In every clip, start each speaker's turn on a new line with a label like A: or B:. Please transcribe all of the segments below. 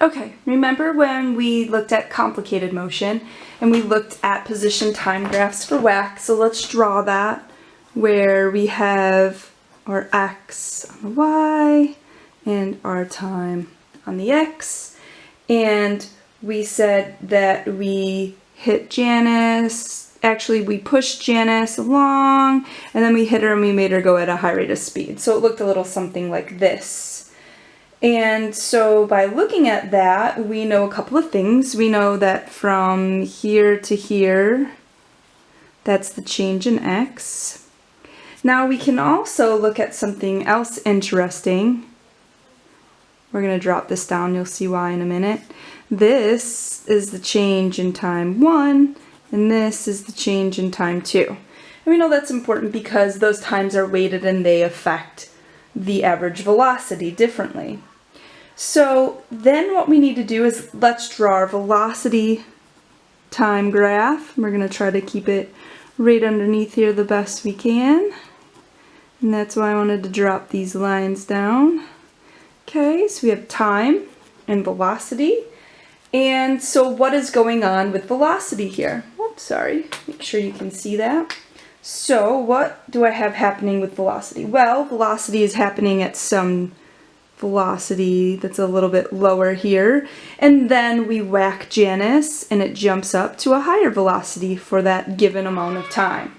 A: Okay, remember when we looked at complicated motion and we looked at position time graphs for whack? So let's draw that where we have our x on the y and our time on the x. And we said that we hit Janice, actually we pushed Janice along and then we hit her and we made her go at a high rate of speed. So it looked a little something like this. And so by looking at that, we know a couple of things. We know that from here to here, that's the change in x. Now we can also look at something else interesting. We're going to drop this down, you'll see why in a minute. This is the change in time 1, and this is the change in time 2. And we know that's important because those times are weighted and they affect the average velocity differently. So then what we need to do is let's draw our velocity time graph. We're going to try to keep it right underneath here the best we can. And that's why I wanted to drop these lines down. Okay, so we have time and velocity. And so what is going on with velocity here? Oops, sorry. Make sure you can see that. So what do I have happening with velocity? Well, velocity is happening at some velocity that's a little bit lower here, and then we whack Janice and it jumps up to a higher velocity for that given amount of time.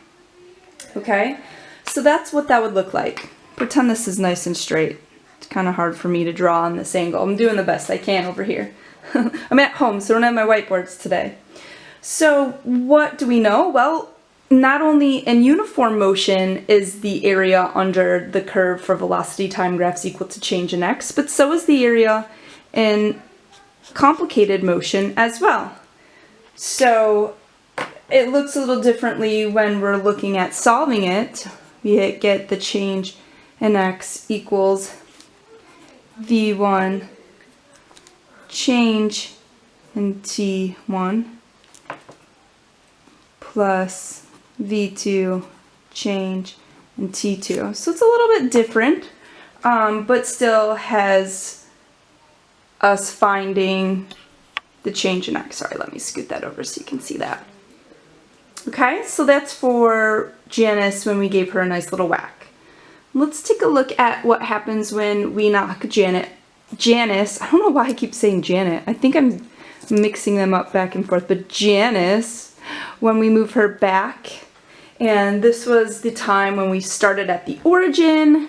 A: Okay, so that's what that would look like. Pretend this is nice and straight. It's kind of hard for me to draw on this angle. I'm doing the best I can over here. I'm at home, so I don't have my whiteboards today. So what do we know? Well, not only in uniform motion is the area under the curve for velocity time graphs equal to change in x, but so is the area in complicated motion as well. So it looks a little differently when we're looking at solving it. We get the change in x equals v1 change in t1 plus v2 change in t2. So it's a little bit different, but still has us finding the change in x. Sorry, let me scoot that over so you can see that. Okay, so that's for Janice when we gave her a nice little whack. Let's take a look at what happens when we knock Janice. I don't know why I keep saying Janet. I think I'm mixing them up back and forth, but Janice, when we move her back. And this was the time when we started at the origin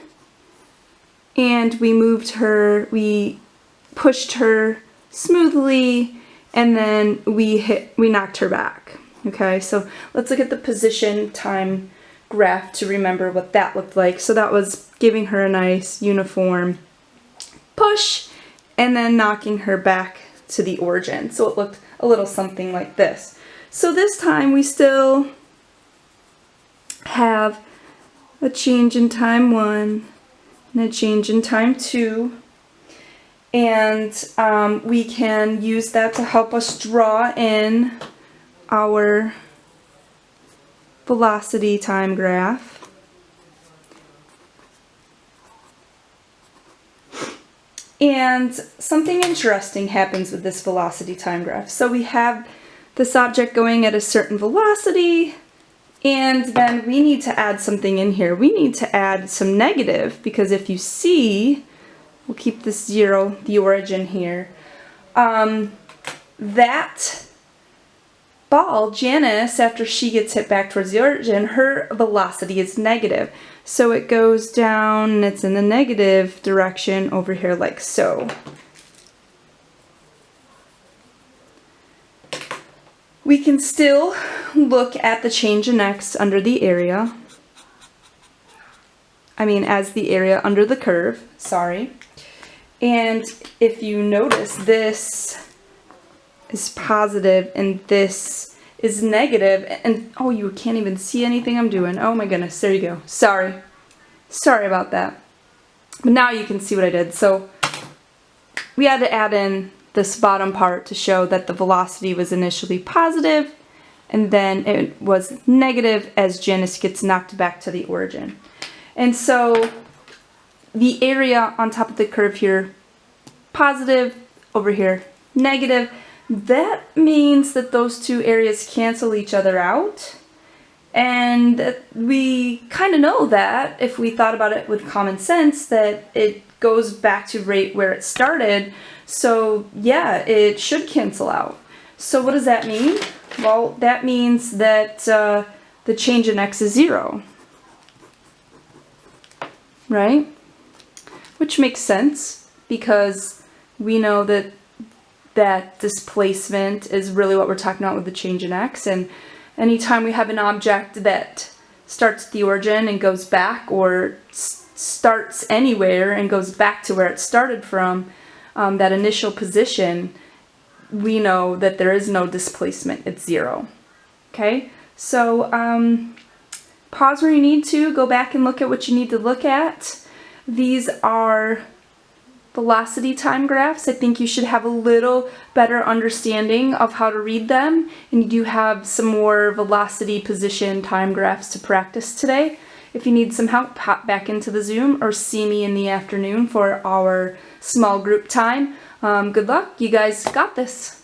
A: and we moved her, we pushed her smoothly, and then we knocked her back. Okay, so let's look at the position time graph to remember what that looked like. So that was giving her a nice uniform push and then knocking her back to the origin. So it looked a little something like this. So this time we still have a change in time 1 and a change in time 2, and we can use that to help us draw in our velocity time graph. And something interesting happens with this velocity time graph. So we have this object going at a certain velocity, and then we need to add something in here. We need to add some negative, because if you see, we'll keep this 0, the origin here, that ball, Janice, after she gets hit back towards the origin, her velocity is negative. So it goes down and it's in the negative direction over here like so. We can still look at the change in x under the area. As the area under the curve, sorry. And if you notice, this is positive and this is negative, and oh, you can't even see anything I'm doing. Oh my goodness, there you go. Sorry about that. But now you can see what I did. So we had to add in this bottom part to show that the velocity was initially positive and then it was negative as Janice gets knocked back to the origin. And so the area on top of the curve here, positive, over here, negative. That means that those two areas cancel each other out. And we kind of know that if we thought about it with common sense, that it goes back to right where it started. So yeah, it should cancel out. So what does that mean? Well, that means that the change in x is 0. Right? Which makes sense because we know that displacement is really what we're talking about with the change in x, and anytime we have an object that starts at the origin and goes back, or starts anywhere and goes back to where it started from, that initial position, we know that there is no displacement, it's 0. Okay, so pause where you need to, go back and look at what you need to look at. These are velocity time graphs. I think you should have a little better understanding of how to read them, and you do have some more velocity position time graphs to practice today. If you need some help, hop back into the Zoom or see me in the afternoon for our small group time. Good luck, you guys got this.